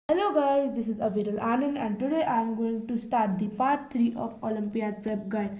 Hello guys, this is Aviral Anand and today I am going to start the part 3 of Olympiad Prep Guide.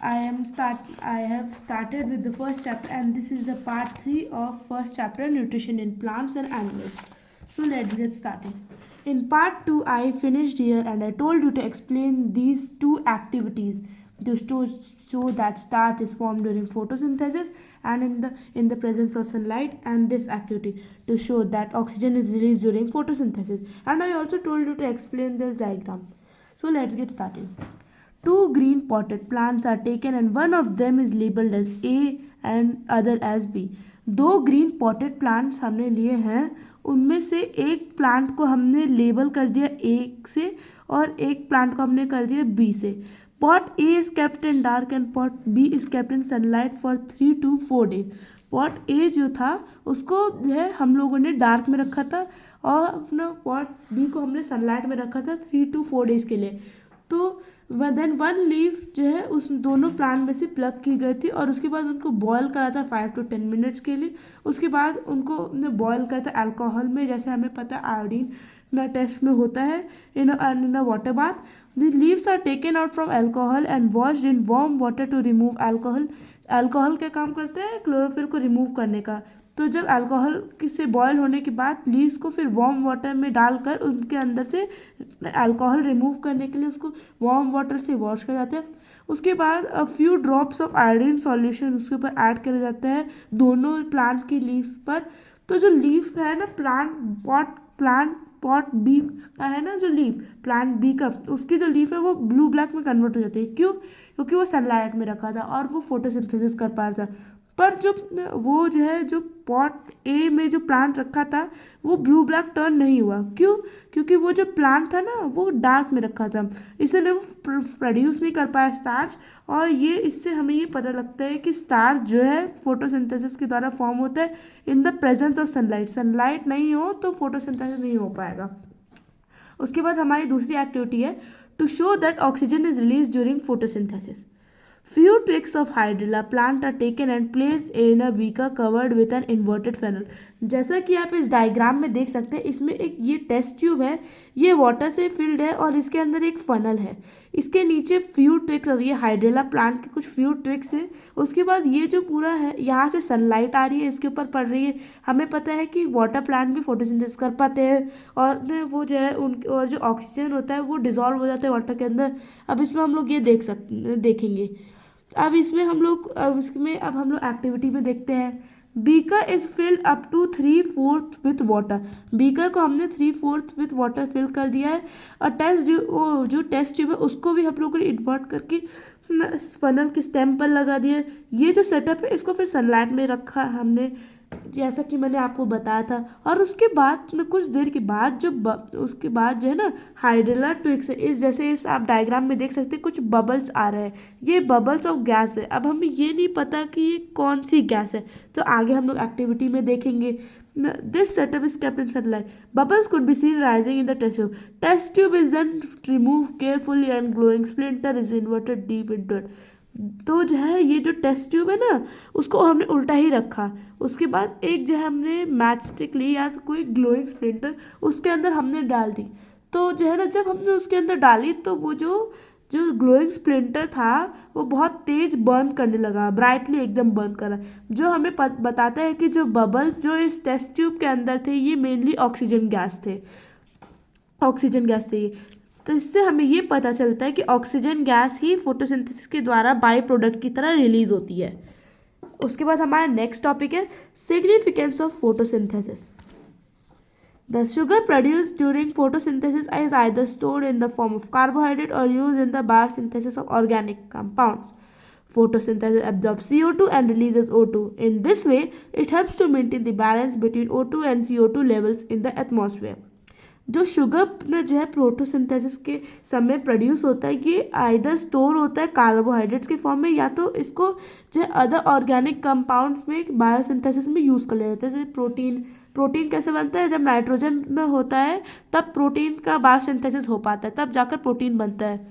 I have started with the first chapter and this is the part 3 of first chapter Nutrition in Plants and Animals. So let's get started. In part 2 I finished here and I told you to explain these two activities to show that starch is formed during photosynthesis and in the presence of sunlight, and this activity to show that oxygen is released during photosynthesis. And I also told you to explain this diagram. So let's get started. Two green potted plants are taken and one of them is labeled as A and other as B. दो green potted plants हमने लिए हैं, उनमें से एक plant को हमने label कर दिया ए से और एक प्लांट को हमने कर दिया बी से. Pot A is kept in dark and pot B is kept in sunlight for 3 to 4 days. Pot ए जो था उसको जो है हम लोगों ने डार्क में रखा था और अपना पॉट बी को हमने सनलाइट में रखा था 3 to 4 डेज के लिए. तो देन वन लीफ जो है उस दोनों प्लांट में से प्लग की गई थी और उसके बाद उनको बॉयल करा था 5 to 10 मिनट्स के लिए. उसके बाद उनको बॉयल करा था अल्कोहल में, जैसे हमें पता है आयोडीन ना टेस्ट में होता है in a water bath. The leaves are taken out from alcohol and washed in warm water to remove alcohol. Alcohol क्या काम करता है? क्लोरोफिल को रिमूव करने का. तो जब अल्कोहल से बॉयल होने के बाद लीव्स को फिर वार्म वाटर में डालकर उनके अंदर से अल्कोहल रिमूव करने के लिए उसको वार्म वाटर से वॉश किया जाता है. उसके बाद a few drops of iodine solution उसके ऊपर ऐड किया जाता है दोनों प्लांट की लीव्स पर. तो जो लीफ है ना प्लांट पॉट बी का है ना, जो लीफ प्लांट बी का, उसकी जो लीफ है वो ब्लू ब्लैक में कन्वर्ट हो जाती है. क्यों? क्योंकि वो सनलाइट में रखा था और वो फोटोसिंथेसिस कर पा रहा था. पर जो वो जो है जो पॉट ए में जो प्लांट रखा था वो ब्लू ब्लैक टर्न नहीं हुआ. क्यों? क्योंकि वो जो प्लांट था ना वो डार्क में रखा था, इसलिए वो प्रोड्यूस नहीं कर पाया स्टार्च. और ये इससे हमें ये पता लगता है कि स्टार्च जो है फोटोसिंथेसिस के द्वारा फॉर्म होता है in the presence of sunlight. Sunlight नहीं हो तो फोटोसिंथेसिस नहीं हो पाएगा. उसके बाद हमारी दूसरी एक्टिविटी है to show that oxygen is release during photosynthesis. Few twigs of hydrilla plant are taken and placed in a beaker covered with an inverted funnel. जैसा कि आप इस डायग्राम में देख सकते हैं, इसमें एक ये टेस्ट ट्यूब है, ये वाटर से फिल्ड है और इसके अंदर एक फनल है. इसके नीचे फ्यू ट्विग्स और ये हाइड्रिला प्लांट के कुछ फ्यू ट्विग्स हैं. उसके बाद ये जो पूरा है यहाँ से सनलाइट आ रही है, इसके ऊपर पड़ रही है. हमें पता है कि वाटर प्लांट भी फोटोसिंथेसिस कर पाते हैं और वो जो है उन और जो ऑक्सीजन होता है वो डिजॉल्व हो जाता है वाटर के अंदर. अब इसमें हम लोग ये देखेंगे. अब इसमें हम लोग अब हम लोग एक्टिविटी में देखते हैं. Beaker is filled up to 3/4 with water. Beaker को हमने 3/4 विथ वाटर फिल कर दिया है. और जो टेस्ट ट्यूब है उसको भी हम लोगों ने इन्वर्ट करके फनल के स्टेम पर लगा दिया. ये जो सेटअप है इसको फिर सनलाइट में रखा हमने, जैसा कि मैंने आपको बताया था. और उसके बाद में कुछ देर के बाद उसके बाद जो है ना हाइड्रिला ट्विग्स है, इस जैसे इस आप डायग्राम में देख सकते हैं कुछ बबल्स आ रहे हैं. ये बबल्स ऑफ गैस है. अब हमें ये नहीं पता कि ये कौन सी गैस है, तो आगे हम लोग एक्टिविटी में देखेंगे. This setup is kept in sunlight. Bubbles could be seen rising in the test tube. Test tube is then removed carefully and glowing splinter is inverted deep into it. तो जो है ये जो टेस्ट ट्यूब है ना उसको हमने उल्टा ही रखा. उसके बाद एक जो है हमने मैच स्टिक ली या कोई ग्लोइंग स्प्लिंटर उसके अंदर हमने डाल दी. तो जो है ना जब हमने उसके अंदर डाली तो वो जो ग्लोइंग स्प्लिंटर था वो बहुत तेज बर्न करने लगा, ब्राइटली एकदम बर्न करा. जो हमें बताता है कि जो बबल्स जो इस टेस्ट ट्यूब के अंदर थे ये मेनली ऑक्सीजन गैस थे ये. तो इससे हमें ये पता चलता है कि ऑक्सीजन गैस ही फोटोसिंथेसिस के द्वारा बाई प्रोडक्ट की तरह रिलीज होती है. उसके बाद हमारा नेक्स्ट टॉपिक है significance of photosynthesis. The sugar produced during photosynthesis is either stored in the form of carbohydrate or used in the biosynthesis of organic compounds. Photosynthesis absorbs CO2 and releases O2. In this way, it helps to maintain the balance between O2 and CO2 levels in the atmosphere. जो sugar जो है photosynthesis के समय produce होता है ये either store होता है कार्बोहाइड्रेट्स के फॉर्म में या तो इसको जो है अदर ऑर्गेनिक कंपाउंड्स में बायोसिंथेसिस में यूज़ कर लिया जाता है. जैसे प्रोटीन कैसे बनता है? जब नाइट्रोजन होता है तब प्रोटीन का बायोसिंथेसिस हो पाता है, तब जाकर प्रोटीन बनता है.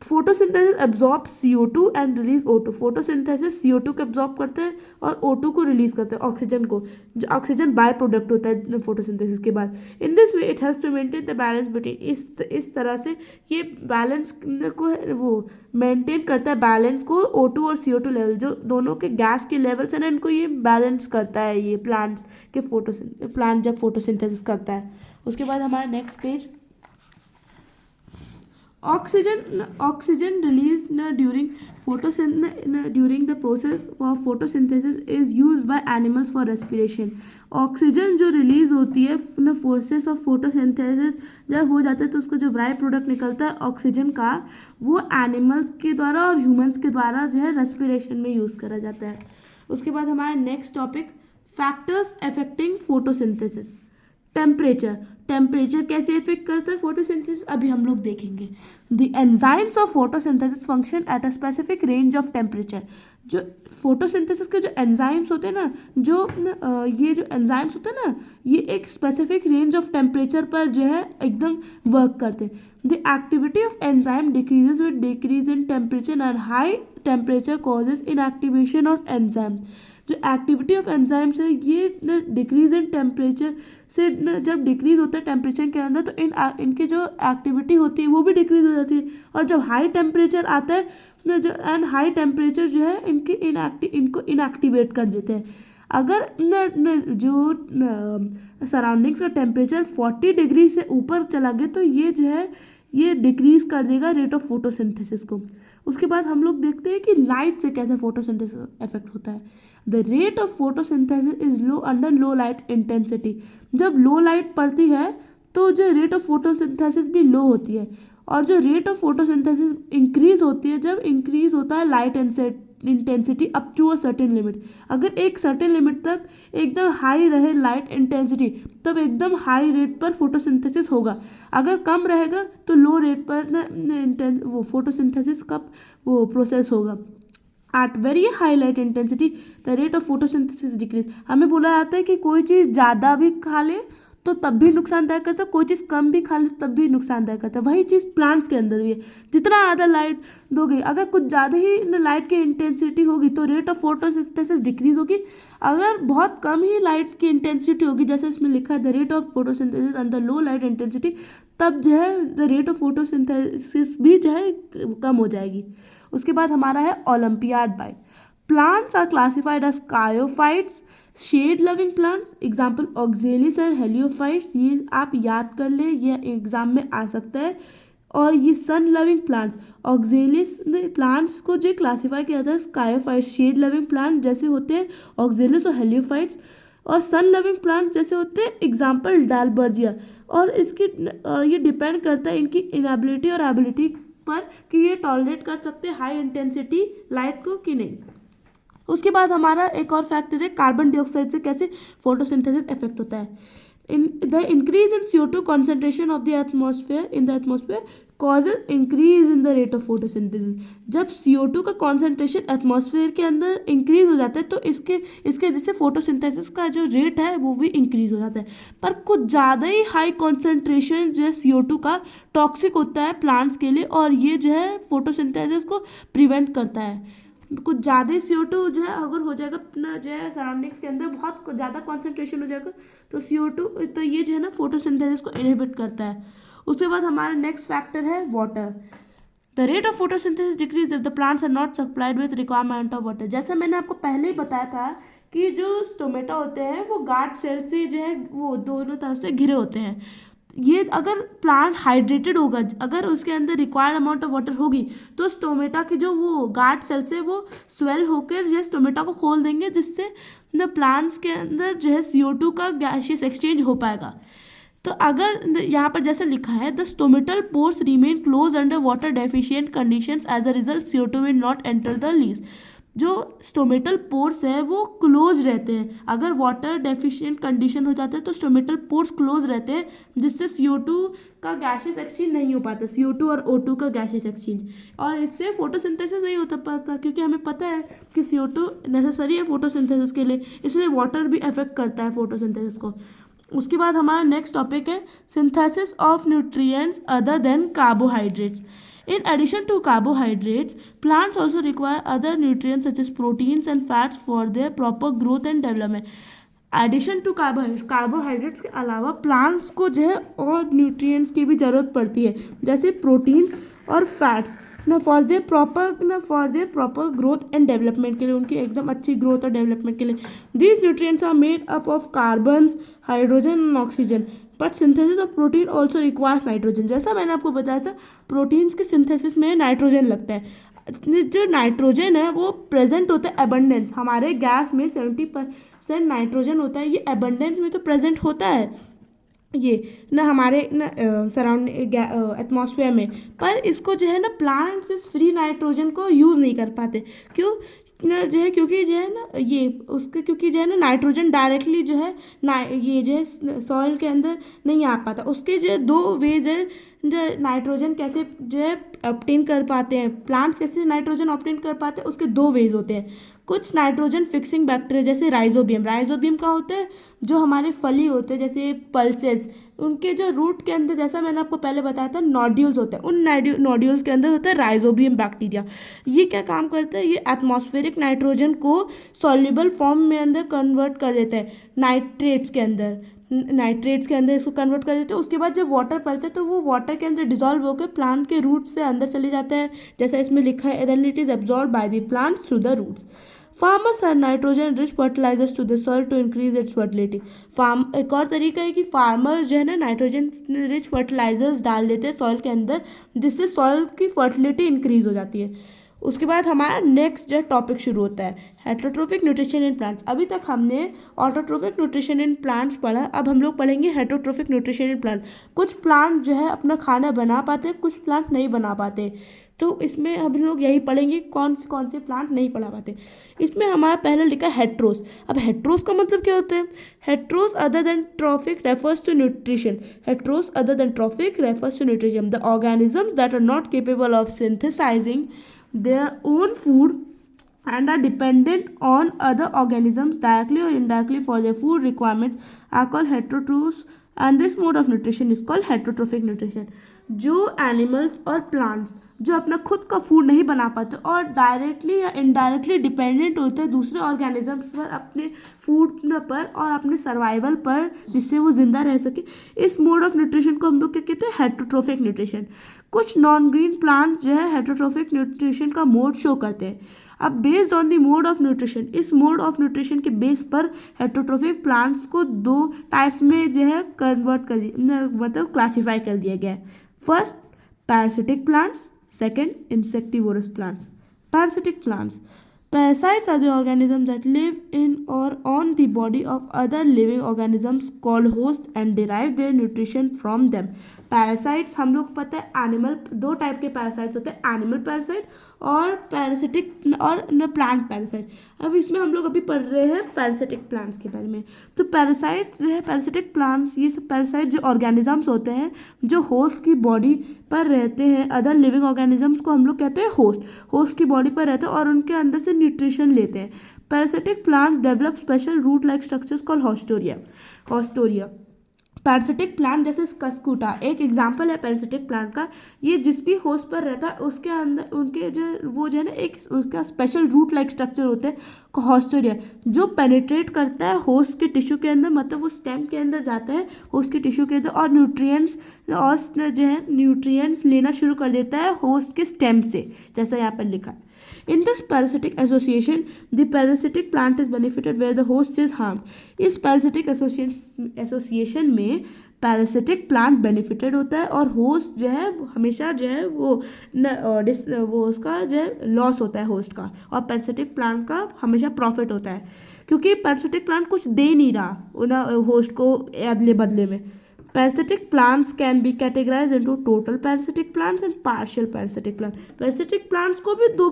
Photosynthesis absorb CO2 and release O2। Photosynthesis CO2 को एब्जॉर्ब करते हैं और O2 को रिलीज करते हैं, ऑक्सीजन को, जो ऑक्सीजन बाय प्रोडक्ट होता है फोटोसिंथेसिस के बाद। In this way it helps to maintain the balance between, इस तरह से ये बैलेंस को वो मेंटेन करता है, बैलेंस को O2 और CO2 लेवल, जो दोनों के गैस के लेवल्स है ना, इनको ये बैलेंस करता है ये प्लांट्स के प्लांट जब फोटोसिंथेसिस करता है। उसके बाद हमारा next page, oxygen released during the process of photosynthesis is used by animals for respiration। Oxygen जो रिलीज होती है प्रोसेस ऑफ फोटोसिंथेसिस जब हो जाता है तो उसका जो बाई प्रोडक्ट निकलता है ऑक्सीजन का, वो एनिमल्स के द्वारा और ह्यूमंस के द्वारा जो है रेस्पिरेशन में यूज़ करा जाता है। उसके बाद हमारा next topic, factors affecting photosynthesis. Temperature कैसे इफेक्ट करता है फोटोसिंथेसिस, अभी हम लोग देखेंगे। The enzymes of photosynthesis function at a specific range of temperature. जो फोटोसिंथेसिस के जो एंजाइम्स होते हैं ना, ये जो एंजाइम्स होते हैं ना, ये एक स्पेसिफिक रेंज ऑफ टेम्परेचर पर जो है एकदम वर्क करते हैं। The activity of enzyme decreases with decrease in temperature and high temperature causes inactivation of enzyme. जो एक्टिविटी ऑफ एंजाइम्स है ये डिक्रीज इन टेम्परेचर से जब डिक्रीज होता है टेम्परेचर के अंदर, तो इनकी जो एक्टिविटी होती है वो भी डिक्रीज हो जाती है। और जब हाई टेम्परेचर आता है जो एंड हाई टेम्परेचर जो है इनको इनएक्टिवेट कर देते हैं। अगर जो सराउंडिंग्स का टेम्परेचर 40 डिग्री से ऊपर चला गया तो ये जो है ये डिक्रीज कर देगा रेट ऑफ फोटोसिंथेसिस को। उसके बाद हम लोग देखते हैं कि लाइट से कैसे फोटोसिंथेसिस इफेक्ट होता है। The rate of photosynthesis is low under low light intensity. जब लो लाइट पड़ती है तो जो रेट ऑफ फोटोसिंथेसिस भी लो होती है, और जो रेट ऑफ फोटोसिंथेसिस इंक्रीज होती है जब इंक्रीज होता है light intensity up to a certain limit. अगर एक सर्टेन लिमिट तक एकदम हाई रहे लाइट इंटेंसिटी तब एकदम हाई रेट पर फोटोसिंथेसिस होगा, अगर कम रहेगा तो लो रेट पर वो फोटोसिंथेसिस का वो प्रोसेस होगा। At very high light intensity the rate of photosynthesis decrease. हमें बोला जाता है कि कोई चीज़ ज़्यादा भी खा ले तो तब भी नुकसानदायक करता है, कोई चीज़ कम भी खा ले तब भी नुकसानदायक करता है। वही चीज़ प्लांट्स के अंदर भी है, जितना ज़्यादा लाइट दोगे, अगर कुछ ज़्यादा ही लाइट की इंटेंसिटी होगी तो रेट ऑफ फोटोसिंथेसिस डिक्रीज होगी। अगर बहुत कम ही लाइट की इंटेंसिटी होगी, जैसे इसमें लिखा है the rate of photosynthesis under low light intensity, तब जो है द रेट ऑफ फोटोसिंथेसिस भी जो है कम हो जाएगी। उसके बाद हमारा है olympiad bite. Plants are classified as sciophytes, shade loving plants, example oxalis and heliophytes. ये आप याद कर ले, ये एग्जाम में आ सकता है। और ये sun loving plants, oxalis plants को जो क्लासीफाई किया जाता है कायोफाइट्स, शेड लविंग प्लांट जैसे होते हैं ऑक्जेलिस और हेलियोफाइट्स, और सन लविंग प्लांट जैसे होते हैं एग्जाम्पल डालबर्जिया। और इसकी ये डिपेंड करता है इनकी इनएबिलिटी और एबिलिटी पर कि ये टॉलरेट कर सकते हैं हाई इंटेंसिटी लाइट को कि नहीं। उसके बाद हमारा एक और फैक्टर है कार्बन डाइऑक्साइड से कैसे फोटोसिंथेसिस इफेक्ट होता है। The increase in CO2 concentration of the atmosphere causes increase in the rate of photosynthesis. जब CO2 का कॉन्सेंट्रेशन एटमॉस्फेयर के अंदर इंक्रीज हो जाता है तो इसके जैसे फोटोसिंथेसिस का जो रेट है वो भी इंक्रीज हो जाता है। पर कुछ ज़्यादा ही हाई कॉन्सेंट्रेशन जो है CO2 का टॉक्सिक होता है प्लांट्स के लिए, और ये जो है फोटोसिंथेसिस को प्रिवेंट करता है। कुछ ज़्यादा ही CO2 जो है अगर हो जाएगा अपना जो है सराउंडिंग्स के अंदर बहुत ज़्यादा कॉन्सेंट्रेशन हो जाएगा तो CO2 तो ये जो है ना फोटोसिंथेसिस को इनहिबिट करता है। उसके बाद हमारा नेक्स्ट फैक्टर है water. The rate of photosynthesis decrease if the plants are not supplied with requirement of water. जैसे मैंने आपको पहले ही बताया था कि जो स्टोमेटा होते हैं वो गार्ड सेल से जो है वो दोनों तरफ से घिरे होते हैं। ये अगर प्लांट हाइड्रेटेड होगा, अगर उसके अंदर रिक्वायर्ड अमाउंट ऑफ वाटर होगी तो स्टोमेटा की जो वो गार्ड सेल्स है वो स्वेल होकर जो है स्टोमेटा को खोल देंगे, जिससे न प्लांट्स के अंदर जो है CO2 का गैसियस एक्सचेंज हो पाएगा। तो अगर यहाँ पर जैसे लिखा है the stomatal pores remain close under water deficient conditions as a result CO2 will not enter the leaves. जो स्टोमेटल पोर्स है वो क्लोज रहते हैं, अगर वाटर डेफिशिएंट कंडीशन हो जाता है तो स्टोमेटल पोर्स क्लोज रहते हैं, जिससे CO2 का गैसियस एक्सचेंज नहीं हो पाता, CO2 और O2 का गैसियस एक्सचेंज, और इससे फोटोसिंथेसिस नहीं होता पाता, क्योंकि हमें पता है कि CO2 नेसेसरी है फोटोसिंथेसिस के लिए, इसलिए वाटर भी अफेक्ट करता है फोटोसिंथेसिस को। उसके बाद हमारा नेक्स्ट टॉपिक है synthesis of nutrients other than carbohydrates. In addition to carbohydrates, plants also require other nutrients such as proteins and fats for their proper growth and development. Addition to carbohydrates के अलावा plants को जो है और nutrients की भी ज़रूरत पड़ती है, जैसे प्रोटीन्स और फैट्स ना for their proper growth and development के लिए, उनकी एकदम अच्छी ग्रोथ और डेवलपमेंट के लिए. These nutrients are made up of carbons, hydrogen and oxygen. But synthesis of protein also requires nitrogen. जैसा मैंने आपको बताया था, प्रोटीन्स के सिंथेसिस में नाइट्रोजन लगता है. जो नाइट्रोजन है वो प्रेजेंट होता है एबंडेंस. हमारे गैस में 70% नाइट्रोजन होता है. ये एबंडेंस में तो प्रेजेंट होता है ये ना हमारे ना सराउंडिंग एटमॉस्फेयर में, पर इसको जो है ना प्लांट्स इस फ्री नाइट्रोजन को यूज़ नहीं कर पाते. क्यों ना जो है, क्योंकि जो है ना ये उसके क्योंकि जो है ना नाइट्रोजन डायरेक्टली जो है ना ये जो है सॉइल के अंदर नहीं आ पाता. उसके जो है दो वेज है जो नाइट्रोजन कैसे जो है ऑब्टेन कर पाते हैं, प्लांट्स कैसे नाइट्रोजन ऑब्टेन कर पाते हैं, उसके दो वेज होते हैं. कुछ नाइट्रोजन फिक्सिंग बैक्टीरिया जैसे राइजोबियम का होता है, जो हमारे फली होते हैं जैसे पल्सेस, उनके जो रूट के अंदर, जैसा मैंने आपको पहले बताया था, नोड्यूल्स होते हैं. उन नोड्यूल्स के अंदर होता है राइजोबियम बैक्टीरिया. ये क्या काम करता है, ये एटमॉस्फेरिक नाइट्रोजन को सॉल्युबल फॉर्म में अंदर कन्वर्ट कर देता है, नाइट्रेट्स के अंदर इसको कन्वर्ट कर देते हैं. उसके बाद जब वाटर पड़ता है तो वो वाटर के अंदर डिजॉल्व होकर प्लांट के रूट से अंदर चले जाता है, जैसा इसमें लिखा है, then it is absorb by the plant through the roots. Farmers are nitrogen rich fertilizers to the soil to increase its fertility. एक और तरीका है कि फार्मर्स जो है ना नाइट्रोजन रिच फर्टिलाइजर्स डाल देते हैं सॉइल के अंदर, जिससे सॉइल की फर्टिलिटी इंक्रीज हो जाती है. उसके बाद हमारा नेक्स्ट जो टॉपिक शुरू होता है, हेटरोट्रोफिक न्यूट्रिशन इन प्लांट्स. अभी तक हमने ऑटोट्रोफिक न्यूट्रिशन इन प्लांट्स पढ़ा, अब हम लोग पढ़ेंगे हेटरोट्रोफिक न्यूट्रिशन इन प्लांट. कुछ प्लांट जो है अपना खाना बना पाते, कुछ प्लांट नहीं बना पाते. तो इसमें हम लोग यही पढ़ेंगे कौन से प्लांट नहीं बना पाते. इसमें हमारा पहले लिखा है हेट्रोस. अब हेट्रोस का मतलब क्या होता है? Heteros other than trophic refers to nutrition. Heteros other than trophic refers to nutrition, the organism that are not capable of synthesising their own food and are dependent on other organisms directly or indirectly for their food requirements are called heterotrophs, and this mode of nutrition is called heterotrophic nutrition. जो animals और plants जो अपना खुद का food नहीं बना पाते और डायरेक्टली या इनडायरेक्टली डिपेंडेंट होते हैं दूसरे ऑर्गेनिजम्स पर, अपने फूड पर और अपने सर्वाइवल पर, जिससे वो जिंदा रह सके, इस मोड ऑफ न्यूट्रिशन को हम लोग क्या कहते हैं? Heterotrophic nutrition. कुछ नॉन ग्रीन प्लांट्स जो है हेटरोट्रोफिक न्यूट्रिशन का मोड शो करते हैं. अब based on the mode of nutrition, इस मोड ऑफ न्यूट्रिशन के बेस पर हेटरोट्रोफिक प्लांट्स को दो टाइप्स में जो है कन्वर्ट कर दिया, मतलब क्लासीफाई कर दिया गया है. First, parasitic plants. Second, insectivorous plants. Parasitic plants. Parasites are the organisms that live in or on the body of other living organisms called hosts and derive their nutrition from them. Parasites हम लोग पता है animal, दो type के parasites होते हैं, animal parasite और parasitic और प्लांट पैरासाइट. अब इसमें हम लोग अभी पढ़ रहे हैं पैरासिटिक प्लांट्स के बारे में. तो पैरासाइट जो है, पैरासिटिक प्लांट्स, ये सब पैरासाइट जो ऑर्गेनिजम्स होते हैं जो होस्ट की बॉडी पर रहते हैं, अदर लिविंग ऑर्गेनिजम्स को हम लोग कहते हैं होस्ट की बॉडी पर रहते हैं और उनके अंदर से न्यूट्रिशन लेते हैं. Parasitic plants develop special root like structures called haustoria. Parasitic plant जैसे कस्कुटा एक एग्जाम्पल है पैरासिटिक प्लांट का. ये जिस भी होस्ट पर रहता है उसके अंदर उनके जो वो जो है ना एक उसका स्पेशल रूट लाइक स्ट्रक्चर होते हैं हॉस्टोरिया, जो पेनिट्रेट करता है होस्ट के टिश्यू के अंदर, मतलब वो स्टेम के अंदर जाता है होस्ट के टिश्यू के अंदर और न्यूट्रिएंट्स जो है न्यूट्रिएंट्स लेना शुरू कर देता है होस्ट के स्टेम से, जैसा यहाँ पर लिखा है. In this parasitic association, the parasitic plant is benefited where the host is harmed. इस parasitic association में पैरासिटिक प्लांट बेनिफिटेड होता है और होस्ट जो है हमेशा जो है वो उसका जो है लॉस होता है होस्ट का, और पैरासिटिक प्लांट का हमेशा प्रॉफिट होता है, क्योंकि पैरासिटिक प्लांट कुछ दे नहीं रहा होस्ट को अदले बदले में. Parasitic plants can be categorized into total parasitic plants and partial parasitic plants. Parasitic plants को भी दो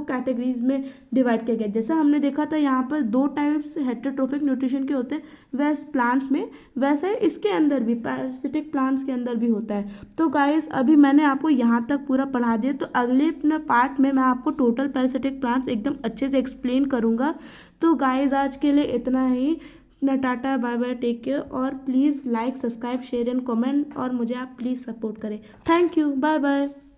कैटेगरीज में डिवाइड किया गया. जैसा हमने देखा था यहाँ पर दो टाइप्स हेटरोट्रोफिक न्यूट्रिशन के होते हैं वैसे प्लांट्स में, वैसे इसके अंदर भी पैरासिटिक प्लांट्स के अंदर भी होता है. तो गाइस अभी मैंने आपको यहाँ तक पूरा पढ़ा दिया, तो अगले पार्ट में मैं आपको टोटल पैरासिटिक प्लांट्स एकदम अच्छे से एक्सप्लेन करूँगा. तो गाइस आज के लिए इतना ही. ना tata, bye bye, take care, और please like, subscribe, share and comment, और मुझे आप प्लीज़ सपोर्ट करें. Thank you, bye bye.